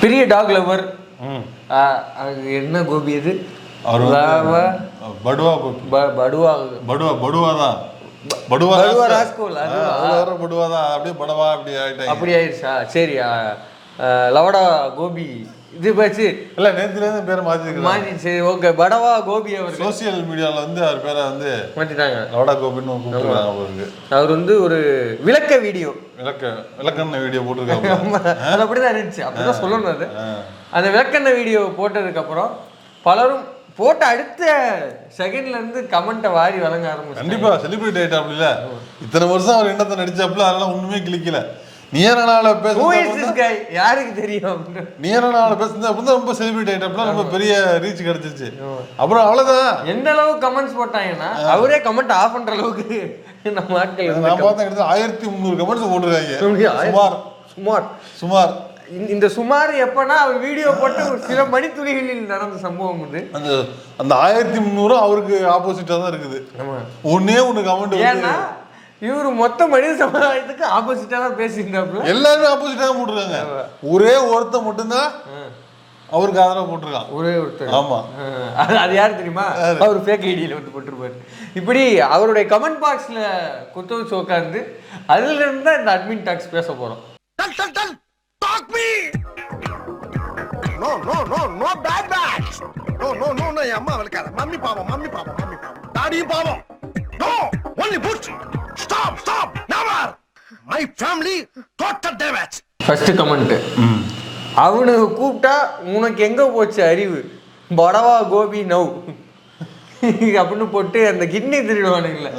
பெரிய talk lower. என்ன கோபி அது? படுவா கோபி. படுவா படுவா படுவா தான். படுவா ராஸ்கோல். அது படுவா தான். அப்படியே படவா அப்படி ஆயிட்டாங்க. அப்படி ஆயிடுச்சா? சரி. லவடா கோபி இது பேச்சு இல்ல, நேத்துல பேரை மாத்தி. சரி, ஓகே. படவா கோபி அவர் சோசியல் மீடியால வந்து அவர் பேரை வந்து மாத்திட்டாங்க. லவடா கோபின்னு கூப்பிட்டுருக்காங்க அவருக்கு. அவர் வந்து ஒரு விளக்க வீடியோ விளக்கண்ண வீடியோ போட்டிருக்காங்க. அது அப்படிதான் இருந்துச்சு, அப்படிதான் சொல்லணும். அது அந்த விளக்கண்ண வீடியோ போட்டதுக்கு அப்புறம் பலரும் போட்ட அடுத்த செகண்ட்ல இருந்து கமெண்ட்டை வாரி வழங்க ஆரம்பிச்சு. கண்டிப்பா செலிபிரிட்டி ஆயிட்டா. அப்படி இல்ல, இத்தனை வருஷம் அவர் என்னத்தை நடிச்சாப்புல அதெல்லாம் ஒண்ணுமே கிளிக்கல. நியரனால யாருக்கு தெரியும்? நியரனால பேசுறது அப்படிதான் ரொம்ப செலிபிரிட்டி ஆயிட்டாப்புல, ரொம்ப பெரிய ரீச் கிடைச்சிருச்சு. அப்புறம் அவ்வளவுதான். எந்த அளவுக்கு கமெண்ட்ஸ் போட்டாங்கன்னா அவரே கமெண்ட் ஆஃப் பண்ற அளவுக்கு நம்ம ஆட்கள். நான் பார்த்தேன் 1300 கமெண்ட்ஸ் போட்டிருக்காங்க. சுமார் இந்த சுமார் எப்பனா அவர் வீடியோ போட்டு ஒரு சில மணித்துளிகளில் நடந்த சம்பவம் வந்து அந்த 1300 அவருக்கு ஆப்போசிட்டா தான் இருக்குது. ஒண்ணு கமெண்ட். ஏன்னா இவரு மொத்த மனித சமுதாயத்துக்கு ஆப்போசிட்டா தான் பேசியிருந்தாப்புல. எல்லாருமே ஆப்போசிட்டா தான் போட்டிருக்காங்க. ஒரே ஒருத்தர் மட்டும்தான் அவருக்கு ஆதரவு போட்டிருக்கான். ஒரே ஒருத்தர். ஆமா, அது யாரு தெரியுமா? அவர் ஃபேக் ஐடியில வந்து போட்டிருப்பாரு. இப்படி அவருடைய கமெண்ட் பாக்ஸ்ல குத்து வச்சு உட்கார்ந்து அதுல இருந்து தான் இந்த அட்மின் டாக்ஸ் பேச போறோம். Talk me! No, bad. No, அம்மா வளர்க்காத. மம்மி பாவம். டாடியும் பாவம். No, only push. Stop, never. My family total damage. First comment. அவனுக்கு கூப்பிட்டா உனக்கு எங்க போச்சு அறிவு? படவா கோபி நவ் அப்படின்னு போட்டு அந்த கிட்னி திருடுவானுங்கள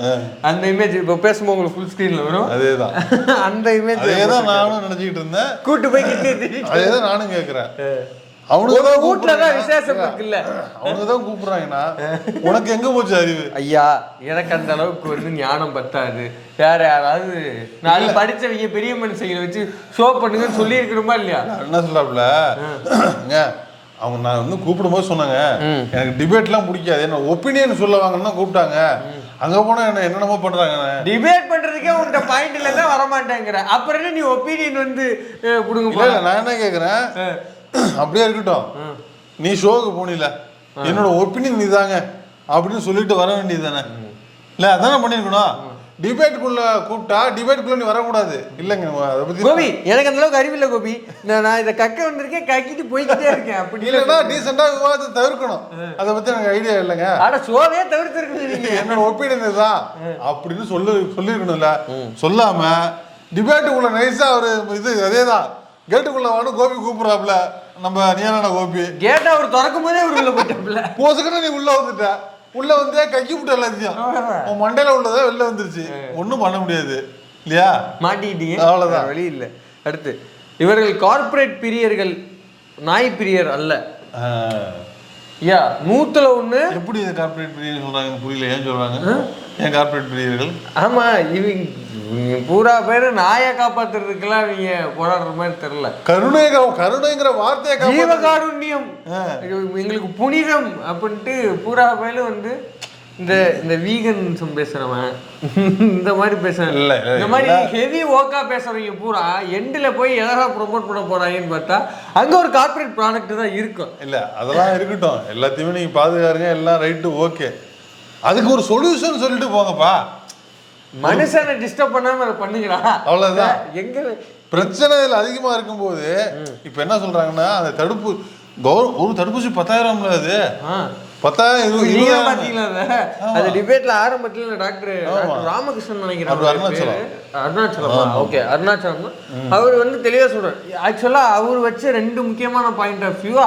அந்த இமேஜ் இப்போ பேசும்போது உங்களுக்கு ஃபுல் ஸ்கிரீன்ல வரும். அதேதான் அந்த இமேஜ். அதேதான் நானும் நினைச்சிட்டு இருந்தேன். கூட்டு போய் கிட்னி திருடி. அதேதான் நானும் கேக்குறேன். அவனுக்கு வீட்டுல தான் விசேஷம் இருக்குல்ல, அவனுக்கு தான் கூப்பிடுறாங்கன்னா உனக்கு எங்க போச்சு அறிவு? ஐயா, எனக்கு அந்த அளவுக்கு வந்து ஞானம் பத்தாது. வேற யாராவது நாலு படிச்சவங்க பெரிய மனுஷங்களை வச்சு ஷோ பண்ணுங்கன்னு சொல்லி இருக்கணுமா இல்லையா? என்ன சொல்லாப்ல அவங்க நான் வந்து கூப்பிடும்போது சொன்னாங்க, எனக்கு டிபேட்லாம் பிடிக்காது, என்ன ஒப்பீனியன் சொல்ல வாங்கன்னு தான் கூப்பிட்டாங்க. அங்க போனா என்னென்னமோ பண்றாங்க. டிபேட் பண்றதுக்கே உன்கிட்ட பாயிண்ட்ல தான் வர மாட்டேங்கிற, அப்புறம் என்ன நீ ஒப்பீனியன் வந்து கொடுங்க. நான் என்ன கேக்குறேன், அப்படியே இருக்கட்டும், நீ ஷோக்கு போனில என்னோட ஒப்பீனியன் நீதாங்க அப்படின்னு சொல்லிட்டு வர வேண்டியது தானே? இல்ல அதானே பண்ணிருக்கணும். டிபேட்டுக்குள்ள கூப்பிட்டா டிபேட்டுக்குள்ள நீ வரக்கூடாது. இல்லைங்க அதை பத்தி கோபி, எனக்கு அந்த அளவுக்கு அறிவில்லை கோபி. நான் இதை கக்க வந்திருக்கேன், கக்கிட்டு போய்கிட்டே இருக்கேன். அப்படி இல்லைன்னா டீசெண்டா விவாதத்தை தவிர்க்கணும். அதை பத்தி எனக்கு ஐடியா இல்லைங்க. ஆனா ஷோவே தவிர்த்து என்னோட ஒப்பீனியன் இதுதான் அப்படின்னு சொல்லிருக்கணும்ல. சொல்லாம டிபேட்டுக்குள்ள நைஸா ஒரு இது அதேதான் கேட்டுக்குள்ள வான்னு கோபி கூப்பிடுறாப்ல. நம்ம நீயான கோபி கேட்டா அவர் திறக்கும் போதே அவர் உள்ள போட்டாப்ல. போசுக்கிட்ட நீ உள்ள வந்துட்ட. உள்ள வந்து கக்கி விட்டு எல்லாத்தையும் உன் மண்டையில உள்ளதா வெளில வந்துருச்சு. ஒன்றும் பண்ண முடியாது இல்லையா? மாட்டிக்கிட்டீங்க, அவ்வளோதான், வழி இல்லை. அடுத்து, இவர்கள் கார்பரேட் பிரியர்கள், நாய் பிரியர் அல்ல. யா 100ல் 1. எப்படி இதை கார்பரேட் பிரியர்கள் சொல்றாங்கன்னு புரியல. ஏன் சொல்றாங்க? ஏன் கார்பரேட் பிரியர்கள்? ஆமா, இவங்க பூரா பேரு நாயை காப்பாத்துறதுக்கெல்லாம் இவங்க போராடுற மாதிரி தெரியல. கருணைங்கிற வார்த்தையை ஜீவகாருண்யம் எங்களுக்கு புனிதம் அப்படின்ட்டு பூரா பேரும் வந்து இந்த வீகன் பேசுறவன் இந்த மாதிரி பேசுறேன் இல்ல, இந்த மாதிரி ஹெவி ஓக்கா பேசுறவங்க பூரா எண்டுல போய் எதனா ப்ரொமோட் பண்ண போறாங்கன்னு பார்த்தா அங்க ஒரு கார்பரேட் ப்ராடக்ட் தான் இருக்கும். இல்ல அதெல்லாம் இருக்கட்டும், எல்லாத்தையுமே நீங்க பாதுகாருங்க, எல்லாம் ரைட்டு, ஓகே. அதுக்கு ஒரு சொல்யூஷன் சொல்லிட்டு போங்கப்பா. மனுஷனை டிஸ்டர்ப் பண்ணாம அதை பண்ணுங்களா, அவ்வளவுதான். எங்க பிரச்சனை இதுல அதிகமா இருக்கும்போது இப்ப என்ன சொல்றாங்கன்னா, அந்த ஒரு தடுப்பூசி 10,000 அது 10,000 அது டிபேட்ல ஆரம்பத்துல டாக்டர் ராமகிருஷ்ணன் நினைக்கிறேன், அருணாச்சலம். ஓகே, அருணாச்சலம் அவர் வந்து தெளிவா சொல்றாரு. ஆக்சுவலா அவர் வச்ச 2 முக்கியமான பாயிண்ட் ஆஃப் வியூ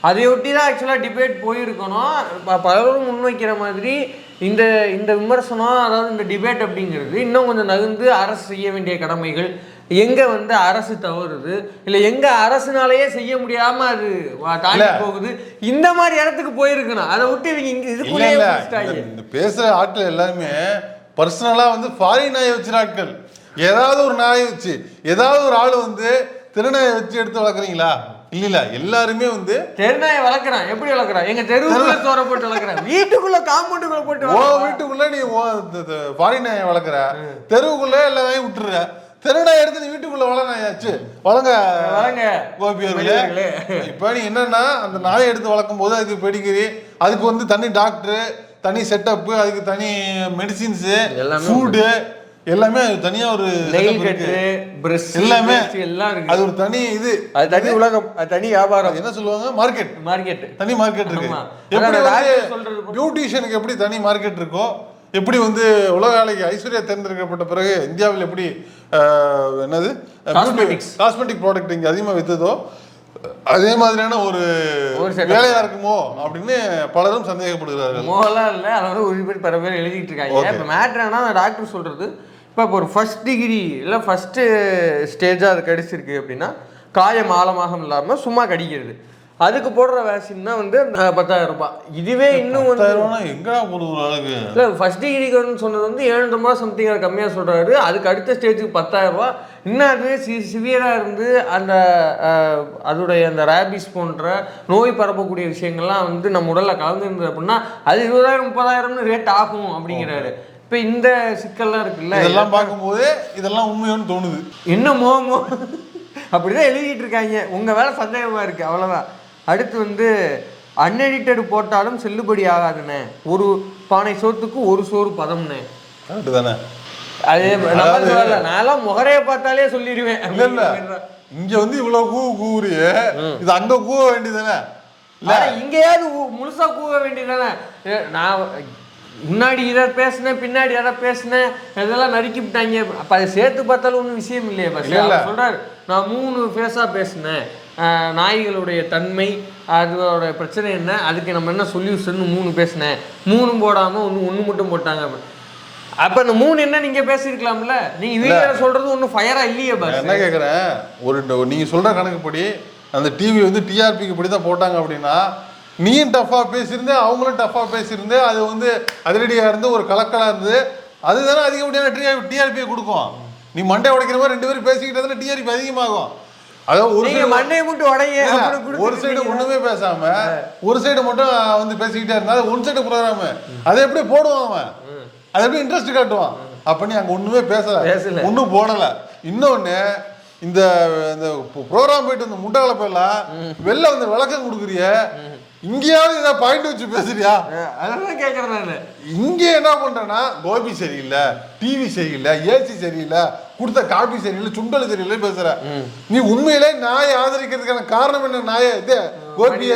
அதையொட்டி தான் ஆக்சுவலாக டிபேட் போயிருக்கணும். பலரும் முன்வைக்கிற மாதிரி இந்த விமர்சனம், அதாவது இந்த டிபேட் அப்படிங்கிறது இன்னும் கொஞ்சம் நகர்ந்து அரசு செய்ய வேண்டிய கடமைகள் எங்கே வந்து அரசு தவறுது, இல்லை எங்கே அரசுனாலேயே செய்ய முடியாமல் அது தாண்டி போகுது, இந்த மாதிரி இடத்துக்கு போயிருக்கணும். அதை விட்டு இவங்க இங்கே இதுக்குள்ளேயே பேசுகிற ஆட்கள் எல்லாருமே பர்சனலாக வந்து ஃபாரின் நாயை வச்சுற ஆட்கள். ஏதாவது ஒரு நாயை வச்சு ஏதாவது ஒரு ஆள் வந்து திருநாயை வச்சு எடுத்து வளர்க்குறீங்களா? இல்ல எல்லாருமே வந்து தெருநாயை வளர்க்குறான். எப்படி வளர்க்குறான்? எங்க தெருவுக்குள்ள சோற போட்டு வளர்க்குறான், வீட்டுக்குள்ள காம்பவுண்டுக்குள்ள போட்டு. வீட்டுக்குள்ள நீ ஃபாரின் நாயை வளர்க்குற, தெருவுக்குள்ள எல்லா நாயும் விட்டுற, திருடா எடுத்து நீ வீட்டுக்குள்ள வளர்னாயாச்சு வளங்க கோபி அவர்களே. இப்ப நீ என்னன்னா அந்த நாயை எடுத்து வளர்க்கும் போது அதுக்கு பெடிகிரி, அதுக்கு வந்து தனி டாக்டர், தனி செட்டப், அதுக்கு தனி மெடிசின்ஸ், ஃபுட் எல்லாமே தனியா ஒரு எல்லாமே அது ஒரு தனி இது, அது தனி உலகம், அது தனி வியாபாரம். என்ன சொல்லுவாங்க, மார்க்கெட் தனி மார்க்கெட் இருக்கு. எப்படி பியூட்டிஷியனுக்கு எப்படி தனி மார்க்கெட் இருக்கோ, எப்படி வந்து உலக நாளைக்கு ஐஸ்வர்யா தேர்ந்தெடுக்கப்பட்ட பிறகு இந்தியாவில் எப்படி என்னது காஸ்மெட்டிக் ப்ராடக்ட் இங்கே அதிகமாக வித்ததோ அதே மாதிரியான ஒரு வேலையா இருக்குமோ அப்படின்னு பலரும் சந்தேகப்படுகிறார்கள். மோகலாம் இல்லை, அதோட உயிர் பல பேர் எழுதிட்டு இருக்காங்க. இப்போ மேட்ருனா டாக்டர் சொல்றது, இப்போ ஒரு ஃபர்ஸ்ட் டிகிரி இல்லை ஃபர்ஸ்ட் ஸ்டேஜாக அது கடிச்சிருக்கு அப்படின்னா காயம் ஆழமாக இல்லாமல் சும்மா கடிக்கிறது, அதுக்கு போடுற வேக்சின் தான் வந்து 10,000 ரூபாய். இதுவே இன்னும் வந்து எங்கடா போடுற அளவுக்கு இல்லை, ஃபர்ஸ்ட் டிகிரிக்கு சொன்னது வந்து 700 ரூபா சம்திங், அது கம்மியாக சொல்கிறாரு. அதுக்கு அடுத்த ஸ்டேஜுக்கு 10,000 ரூபா. இன்னும் அது சிவியராக இருந்து அந்த அதோடைய அந்த ரேபிஸ் போன்ற நோய் பரப்பக்கூடிய விஷயங்கள்லாம் வந்து நம்ம உடலில் கலந்துருந்தது அப்படின்னா அது 20,000 30,000 ரேட் ஆகும் அப்படிங்கிறாரு. இப்போ இந்த சிக்கல்லாம் இருக்குல்ல, இதெல்லாம் பார்க்கும்போது இதெல்லாம் உண்மையோன்னு தோணுது. இன்னும் மோமோ அப்படிதான் எழுதிட்டு இருக்காங்க. உங்கள் வேலை சந்தேகமாக இருக்குது, அவ்வளோதான். அடுத்து வந்து அன்எடிட்டட் போட்டாலும் செல்லுபடி ஆகாதுண்ணே, ஒரு பானை சோத்துக்கு ஒரு சோறு பதம்னே. கரெக்டு தானே? அது நான்லாம் முகரைய பார்த்தாலே சொல்லிடுவேன். இங்க வந்து இவ்வளவு கூறிய இது அங்க கூவ வேண்டியதானே? இங்கேயாவது முழுசா கூவ வேண்டியதானே? நான் முன்னாடி இதை பேசினேன், பின்னாடி எதை பேசினேன், இதெல்லாம் நறுக்கி விட்டாங்க. அப்போ அதை சேர்த்து பார்த்தாலும் ஒன்றும் விஷயம் இல்லையே. பஸ் சொல்கிறாரு, நான் 3 ஃபேஸாக பேசினேன். நாய்களுடைய தன்மை, அதோட பிரச்சனை என்ன, அதுக்கு நம்ம என்ன சொல்யூஷன் 3 பேசினேன். 3 போடாமல் ஒன்று மட்டும் போட்டாங்க. அப்போ அந்த 3 என்ன நீங்கள் பேசியிருக்கலாம்ல? நீங்கள் வீட்டில் சொல்கிறது ஒன்றும் ஃபயராக இல்லையே. பஸ் என்ன கேட்குறேன், நீங்கள் சொல்கிற கணக்குப்படி அந்த டிவி வந்து டிஆர்பிக்கு இப்படி தான் போட்டாங்க அப்படின்னா நீயும் டஃப்பாக பேசியிருந்தேன், அவங்களும் டஃப்பாக பேசியிருந்தேன், அது வந்து அதிரடியாக இருந்து ஒரு கலக்கலாக இருந்து அதுதானே அதிகப்படியான டிஆர்பியை கொடுக்கும். நீ மண்டை உடைக்கிற மாதிரி 2 பேரும் பேசிக்கிட்டதுன்னா டிஆர்பி அதிகமாகும். அதாவது ஒரு சைடு மண்டையை மட்டும் உடைய, ஒரு சைடு ஒண்ணுமே பேசாம ஒரு சைடு மட்டும் வந்து பேசிக்கிட்டே இருந்தா ஒன் சைடு ப்ரோக்ராம் அதை எப்படி போடுவான் அவன், அதை எப்படி இன்ட்ரெஸ்ட் காட்டுவான்? அப்ப நீ அங்க ஒண்ணுமே பேசல, ஒன்னும் போடல. இன்னொன்னு இந்த ப்ரோக்ராம் போயிட்டு இந்த முட்டை கலப்பெல்லாம் வெளில வந்து விளக்கம் கொடுக்குறிய, இங்கேயாவது இதை பாயிண்ட் வச்சு பேசுறியா? அதான் கேட்கறேன் நான். இங்க என்ன பண்றேன்னா கோபி சரியில்லை, டிவி சரியில்லை, ஏசி சரியில்லை, கொடுத்த காபி சரியில்லை, சுண்டல் சரியில்லை பேசுற. நீ உண்மையிலே நாயை ஆதரிக்கிறதுக்கான காரணம் என்ன? நாயை இது கோபிய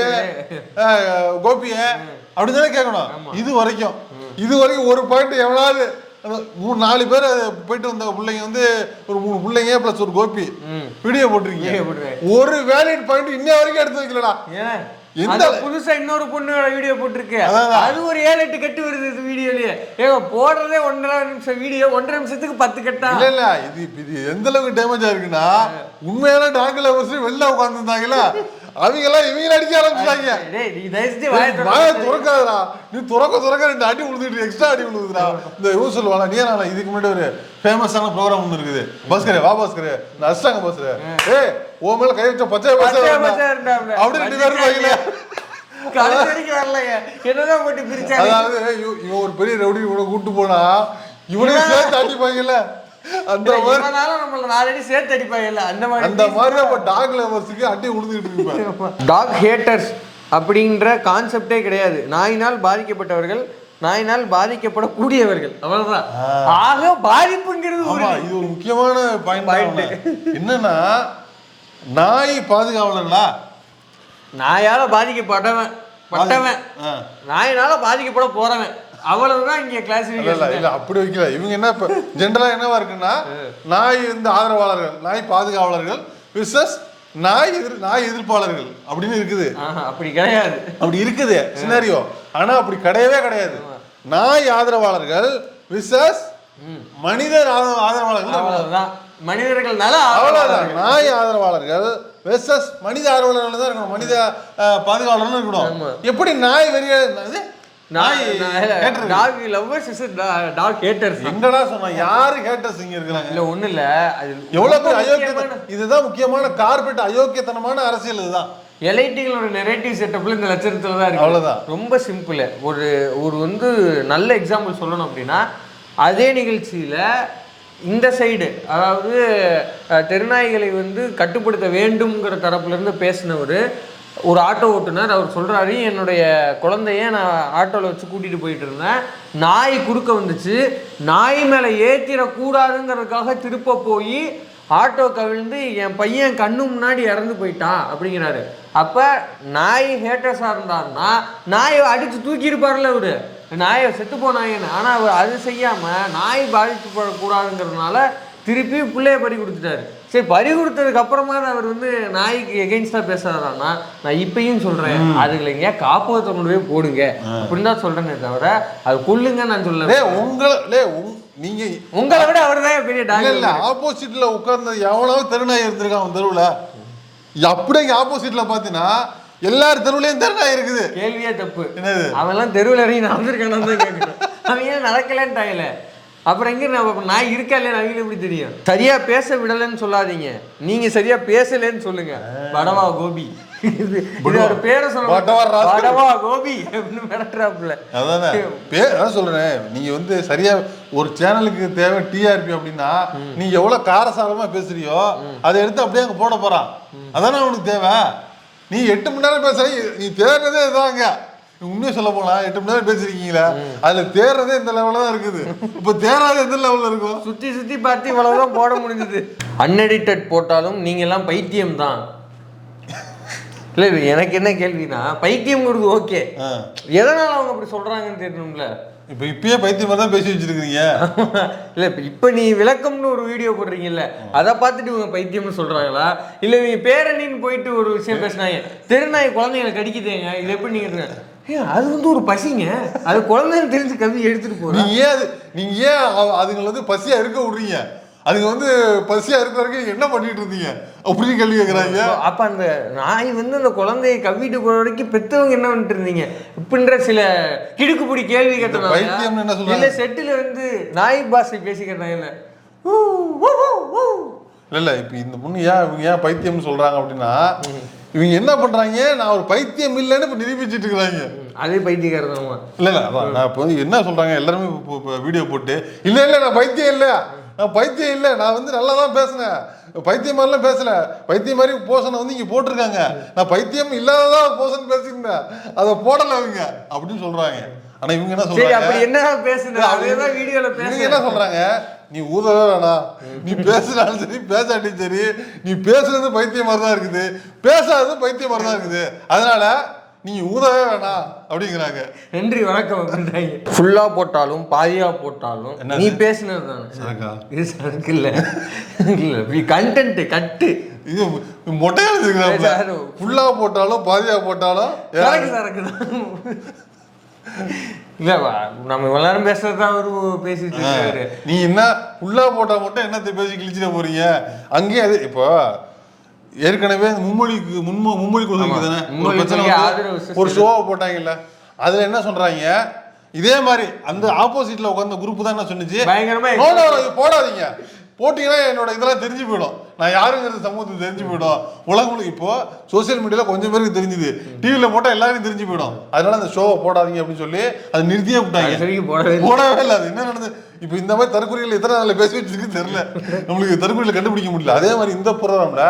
அப்படிதானே கேட்கணும். இது வரைக்கும் ஒரு பாயிண்ட் எவனாவது 3-4 பேர் போயிட்டு வந்த பிள்ளைங்க வந்து ஒரு 3 பிள்ளைங்க பிளஸ் ஒரு கோபி வீடியோ போட்டிருக்கீங்க, ஒரு வேலிட் பாயிண்ட் இன்ன வரைக்கும் எடுத்து வைக்கலடா. எந்த புதுசா இன்னொரு பொண்ணோட வீடியோ போட்டிருக்கு, அது ஒரு 7-8 கட்டு வருது இது வீடியோலயே. ஏங்க போடுறதே 1.5 நிமிஷம் வீடியோ, 1.5 நிமிஷத்துக்கு 10 கட்டா. இல்ல இது எந்த அளவுக்கு டேமேஜ் ஆயிருக்குன்னா உண்மையான டாக் லவர்ஸ் வெளில உட்காந்துருந்தாங்களா அவங்க எல்லாம் இவங்க அடிக்க ஆரம்பிச்சாங்க. வாயை துறக்காதடா, நீ துறக்க 2 அடி விழுந்துட்டு எக்ஸ்ட்ரா அடி விழுதுடா. இந்த இவங்க சொல்லுவாங்க, நீ நான் இதுக்கு முன்னாடி ஒரு ஃபேமஸான ப்ரோக்ராம் ஒன்று இருக்குது, பாஸ்கரே வா பாஸ்கரே நான் அடிச்சாங்க பாஸ்கரே, ஓ மேல கை வச்ச பச்சை அப்படி 2 பேரும் வாங்கல. அதாவது இவன் ஒரு பெரிய ரவுடி இவனை கூட்டு போனா இவனையும் சேர்த்து அடிப்பாங்கல்ல, அந்த மாதிரி சேர்த்து அடிப்பாங்கல்ல, அந்த மாதிரி நம்ம டாக் லவர்ஸுக்கு அடி விழுந்துட்டு இருப்பேன். டாக் ஹேட்டர்ஸ் அப்படின்ற கான்செப்டே கிடையாது. நாயினால் பாதிக்கப்பட்டவர்கள், நாயினால் பாதிக்கப்படக்கூடியவர்கள், அவ்வளவுதான். ஆக பாதிப்புங்கிறது இது ஒரு முக்கியமான பாயிண்ட். என்னன்னா நாய் பாதுகாவலர்களா, நாயால பாதிக்கப்பட்டவன் நாயினால பாதிக்கப்பட போறவன், அவ்வளவுதான் இங்க கிளாசிஃபிகேஷன். இல்ல அப்படி வைக்கல. இவங்க என்ன இப்ப ஜெனரலா என்னவா இருக்குன்னா நாய் வந்து ஆதரவாளர்கள், நாய் பாதுகாவலர்கள் விசஸ் நாய் எதிர்ப்பாளர்கள் அப்படின்னு இருக்குது. அப்படி கிடையாது, அப்படி இருக்குது சினாரியோ. ஆனா அப்படி கிடையவே கிடையாது. நாய் ஆதரவாளர்கள் விசஸ் மனிதர் ஆதரவாளர்கள், அவ்வளவுதான். மனிதர்கள்னால அவ்வளவுதான். நாய் ஆதரவாளர்கள் வெர்சஸ் மனித ஆதரவாளர்கள் தான் இருக்கணும், மனித பாதுகாவலர்கள் இருக்கணும். எப்படி நாய் வெறிய இதுதான் முக்கியமான கார்பரேட் அயோக்கியத்தனமான அரசியல். இதுதான் எலைட்டுகளோட நெரேட்டிவ் செட்டப்ல இந்த லட்சணத்துல தான் இருக்கு. அவ்வளவுதான். ரொம்ப சிம்பிள். ஒரு வந்து நல்ல எக்ஸாம்பிள் சொல்லணும் அப்படின்னா, அதே நிகழ்ச்சியில இந்த சைடு அதாவது தெருநாய்களை வந்து கட்டுப்படுத்த வேண்டும்ங்கிற தரப்புலேருந்து பேசினவர் ஒரு ஆட்டோ ஓட்டுநர். அவர் சொல்கிறாரு, என்னுடைய குழந்தைய நான் ஆட்டோவில் வச்சு கூட்டிகிட்டு போயிட்டு இருந்தேன், நாய் குறுக்க வந்துச்சு, நாய் மேலே ஏற்றிடக்கூடாதுங்கிறதுக்காக திருப்ப போய் ஆட்டோ கவிழ்ந்து என் பையன் கண்ணு முன்னாடி இறந்து போயிட்டான் அப்படிங்கிறாரு. அப்போ நாய் ஹேட்டர்ஸாக இருந்தாருன்னா நாயை அடித்து தூக்கியிருப்பார்ல அவரு, நாயை செத்துப்போ நாயின்னு. ஆனால் அவர் அது செய்யாமல் நாய் பாதிக்கப்படக்கூடாதுங்கிறதுனால திருப்பி பிள்ளைய பறி கொடுத்துட்டாரு. சரி, பறி கொடுத்ததுக்கு அப்புறமா அவர் வந்து நாய்க்கு எகெயின்ஸ்டாக பேசுறாருன்னா, நான் இப்பயும் சொல்கிறேன், அதுல எங்கேயா காப்பகத்தை கொண்டு போய் போடுங்க அப்படின்னு தான் சொல்கிறேனே தவிர அது கொல்லுங்க நான் சொல்ல. நீங்க உங்களை விட அவர் தான் பெரிய டாக்டர். இல்ல, ஆப்போசிட்ல உட்கார்ந்து எவ்வளவு தெருநாய் இருந்திருக்கான் அவன் தெருவுல. அப்படியே ஆப்போசிட்ல பாத்தீங்கன்னா எல்லாரும் தெருவுலயும் தெருநாய் இருக்குது. கேள்வியே தப்பு. என்னது அவன்லாம் தெருவில் இறங்கி நடந்திருக்கானு தான் கேட்கணும். அவன் ஏன் நடக்கலன்ட்டாயில அப்புறம் எங்க நாய் இருக்கா இல்லையா அவங்களுக்கு எப்படி தெரியும்? சரியா பேச விடலன்னு சொல்லாதீங்க, நீங்க சரியா பேசலன்னு சொல்லுங்க. வடவா கோபி, ஒரு பேரை சொல்லுங்க, வடவா கோபி அப்படின்னு மிரட்டுறாப்புல. அதான் சொல்றேன், நீங்க வந்து சரியா ஒரு சேனலுக்கு தேவை டிஆர்பி அப்படின்னா நீ எவ்வளவு காரசாரமா பேசுறியோ அதை எடுத்து அப்படியே அங்க போட போறான். அதானே அவனுக்கு தேவை. நீ 8 மணி நேரம் பேசுற, நீ தேர்றதே இதாங்க. உண்மையை சொல்ல போனா 8 மணி நேரம் பேசிருக்கீங்களா, அதுல தேர்றதே இந்த லெவல்ல தான் இருக்குது. இப்ப தேராத எந்த லெவல்ல இருக்கும்? சுத்தி சுத்தி பார்த்து இவ்வளவுதான் போட முடிஞ்சது. அன்எடிட்டட் போட்டாலும் நீங்க எல்லாம் பைத்தியம் தான். இல்ல எனக்கு என்ன கேள்வினா, பைத்தியம்ங்கிறது ஓகே, எதனால அவங்க அப்படி சொல்றாங்கன்னு தெரியணும்ல. இப்பயே பைத்தியம் தான் பேசி வச்சிருக்கீங்க. இல்ல இப்ப நீ விளக்கம்னு ஒரு வீடியோ போடுறீங்கல்ல, அதை பார்த்துட்டு இவங்க பைத்தியம்னு சொல்றாங்களா, இல்ல இவங்க பேரணின்னு போயிட்டு ஒரு விஷயம் பேசினாங்க, தெருநாய் குழந்தைங்களை கடிக்குதேங்க, இது எப்படி நீங்க அது வந்து ஒரு பசிங்க, அது குழந்தைன்னு தெரிஞ்சு கவி எடுத்துட்டு போறோம். நீங்க ஏன் அதுங்களை வந்து பசியா இருக்க விடுறீங்க? அதுங்க வந்து பசியா இருக்கிற வரைக்கும் என்ன பண்ணிட்டு இருந்தீங்க அப்படின்னு கேள்வி கேட்கறாங்க. அப்ப அந்த நாய் வந்து அந்த குழந்தையை கவ்விட்டு போற வரைக்கும் பெத்தவங்க என்ன பண்ணிட்டு இருந்தீங்க இப்படின்ற சில கிடுக்குப்பிடி கேள்வி கேட்டோம். இல்ல செட்டில வந்து நாய் பாஷை பேசிக்கிறாங்க. இல்ல இல்ல இப்ப இந்த பொண்ணு ஏன் பைத்தியம்னு சொல்றாங்க அப்படின்னா, இவங்க என்ன பண்றாங்க, நான் ஒரு பைத்தியம் இல்லைன்னு இப்ப நிரூபிச்சுட்டு இருக்கிறாங்க. அதே பைத்தியக்காரன். இல்ல நான் இப்போ என்ன சொல்றாங்க, எல்லாருமே வீடியோ போட்டு இல்ல நான் பைத்தியம் இல்ல, நான் பைத்தியம் இல்லை, நான் வந்து நல்லா தான் பேசினேன், பைத்தியம் மாதிரிலாம் பேசல, பைத்தியம் மாதிரி போஷனை வந்து இங்கே போட்டிருக்காங்க, நான் பைத்தியம் இல்லாததான் போஷன் பேசியிருந்தேன், அதை போடலை அவங்க அப்படின்னு சொல்றாங்க. ஆனா இவங்க என்ன சொல்றாங்க, என்ன சொல்றாங்க, நீ ஊதவே வேணாம், நீ பேசுனாலும் சரி பேசாட்டியும் சரி, நீ பேசுறது பைத்தியம் மாதிரி தான் இருக்குது, பேசாதது பைத்தியம் மாதிரி தான் இருக்குது, அதனால நீ ஊதவே வேணாம் அப்படிங்கிறாங்க. நன்றி வணக்கம். ஃபுல்லா போட்டாலும் பாதியா போட்டாலும் நீ பேசினது தான் இது சரக்கு இல்ல, கண்டென்ட் கட்டு. இது மொட்டையா இருக்கிறாங்க, ஃபுல்லா போட்டாலும் பாதியா போட்டாலும் சரக்கு தான். இல்ல நம்ம எல்லாரும் பேசுறதுதான் அவரு பேசிட்டு இருக்காரு. நீ என்ன ஃபுல்லா போட்டா மட்டும் என்னத்தை பேசி கிழிச்சிட போறீங்க? அங்கேயே அது இப்போ ஏற்கனவே மும்மொழி கொள்கை தானே ஒரு ஷோவை போட்டாங்கல்ல, அதுல என்ன சொல்றாங்க, இதே மாதிரி அந்த ஆப்போசிட்ல உட்கார்ந்த குரூப் தான் என்ன சொன்னிச்சு, போடாதீங்க, போட்டீங்கன்னா என்னோட இதெல்லாம் தெரிஞ்சு போயிடும், நான் யாருங்கிறது சமூகத்துக்கு தெரிஞ்சு போயிடும், உலகம் இப்போ சோசியல் மீடியால கொஞ்சம் பேருக்கு தெரிஞ்சுது, டிவியில போட்டா எல்லாருக்கும் தெரிஞ்சு போயிடும், அதனால அந்த ஷோவை போடாதீங்க அப்படின்னு சொல்லி அது நிறுத்தியே விட்டாங்க. போடவே இல்லை. அது என்ன நடந்தது, இப்போ இந்த மாதிரி தற்கொலைகள் எத்தனை நாளில் பேசி வச்சிருக்கு தெரியல, நம்மளுக்கு தற்கொலைகளை கண்டுபிடிக்க முடியல. அதே மாதிரி இந்த ப்ரோக்ராம்ல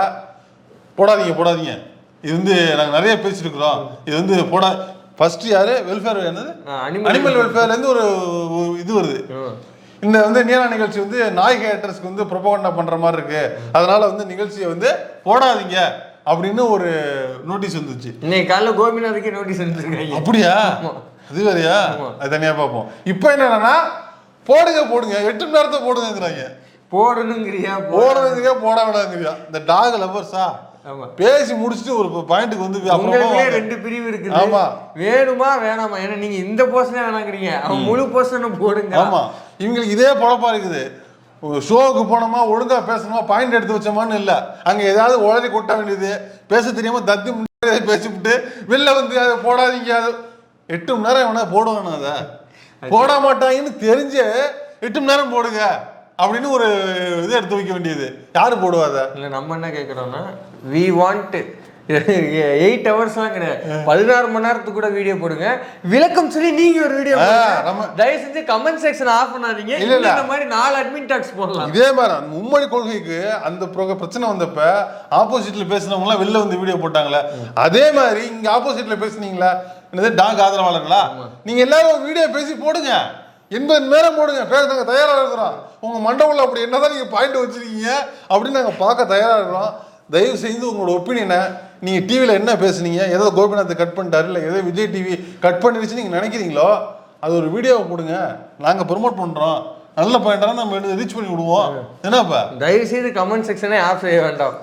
போடாதீங்க, இது வந்து நாங்கள் நிறைய பேசிருக்கிறோம், இது வந்து ஃபர்ஸ்ட் யாரு வெல்ஃபேர், என்னது அனிமல் வெல்ஃபேர்லேருந்து ஒரு இது வருது, இந்த வந்து நீலா நிகழ்ச்சி வந்து நாய் ஹேட்டர்ஸ்க்கு வந்து ப்ரொபகண்டா பண்ற மாதிரி இருக்கு, அதனால வந்து நிகழ்ச்சியை வந்து போடாதீங்க அப்படின்னு ஒரு நோட்டீஸ் வந்துச்சு. இன்னைக்கு காலைல கோபிநாதுக்கே நோட்டீஸ் வந்துருக்காங்க. அப்படியா? அது வேறையா? அது தனியா பார்ப்போம். இப்போ என்னன்னா போடுங்க 8 மணி நேரத்தை போடுங்கிறாங்க. போடணுங்கிறியா போட வேணாங்கிறியா? இந்த டாக் லவர்ஸா பேசி முடிச்சுட்டு ஒரு பாயிண்ட்டுக்கு வந்து ரெண்டு பிரிவு இருக்குது. ஆமா, வேணுமா வேணாமா, ஏன்னா நீங்க இந்த போர்ஷனே வேணாங்கிறீங்க, அவன் முழு போர்ஷனும் போடுங்க. ஆமா, இவங்களுக்கு இதே பொழப்பா இருக்குது. ஷோவுக்கு போனோமா, ஒழுங்கா பேசணுமா, பாயிண்ட் எடுத்து வச்சோமான்னு இல்லை, அங்க ஏதாவது உளறி கொட்ட வேண்டியது, பேச தெரியாம தத்தி முன்னாடி பேசிவிட்டு வெளில வந்து அதை போடாதீங்க. 8 மணி நேரம் வேணா போடுவானா, அதை போட மாட்டாங்கன்னு தெரிஞ்சு 8 மணி நேரம் போடுங்க அப்படின்னு ஒரு இது எடுத்து வைக்க வேண்டியது. யாரு போடுவாத? இல்லை நம்ம என்ன கேட்குறோம்னா, we want 8 ஹவர்ஸ்லாம் கிடையாது, 16 மணி நேரத்துக்கு கூட வீடியோ போடுங்க, விளக்கம் சொல்லி நீங்க ஒரு வீடியோ தயவு செஞ்சு கமெண்ட் செக்ஷன் ஆஃப் பண்ணாதீங்க. இந்த மாதிரி 4 அட்மின் டாக்ஸ் போடலாம். இதே மாதிரி மும்மொழி கொள்கைக்கு அந்த பிரச்சனை வந்தப்ப ஆப்போசிட்ல பேசினவங்க எல்லாம் வெளில வந்து வீடியோ போட்டாங்களே, அதே மாதிரி இங்க ஆப்போசிட்ல பேசுனீங்களா என்னது டாக் ஆதரவாளர்களா, நீங்க எல்லாரும் வீடியோ பேசி போடுங்க, 80 நேரம் போடுங்க, பேச நாங்கள் தயாராக இருக்கிறோம். உங்க மண்டபத்தில் அப்படி என்னதான் நீங்க பாயிண்ட் வச்சிருக்கீங்க அப்படின்னு நாங்கள் பார்க்க தயாராக இருக்கிறோம். தயவு செய்து உங்களோட ஒப்பீனியனை நீங்கள் டிவியில் என்ன பேசுனீங்க, ஏதோ கோபிநாத்தை கட் பண்ணிட்டாரு இல்லை ஏதோ விஜய் டிவி கட் பண்ணிடுச்சு நீங்கள் நினைக்கிறீங்களோ அது ஒரு வீடியோவை போடுங்க, நாங்கள் ப்ரொமோட் பண்ணுறோம், நல்ல பாயிண்டாக நம்ம ரீச் பண்ணி விடுவோம். என்னப்பா தயவு செய்து கமெண்ட் செக்ஷனே ஆஃப் செய்ய வேண்டாம்.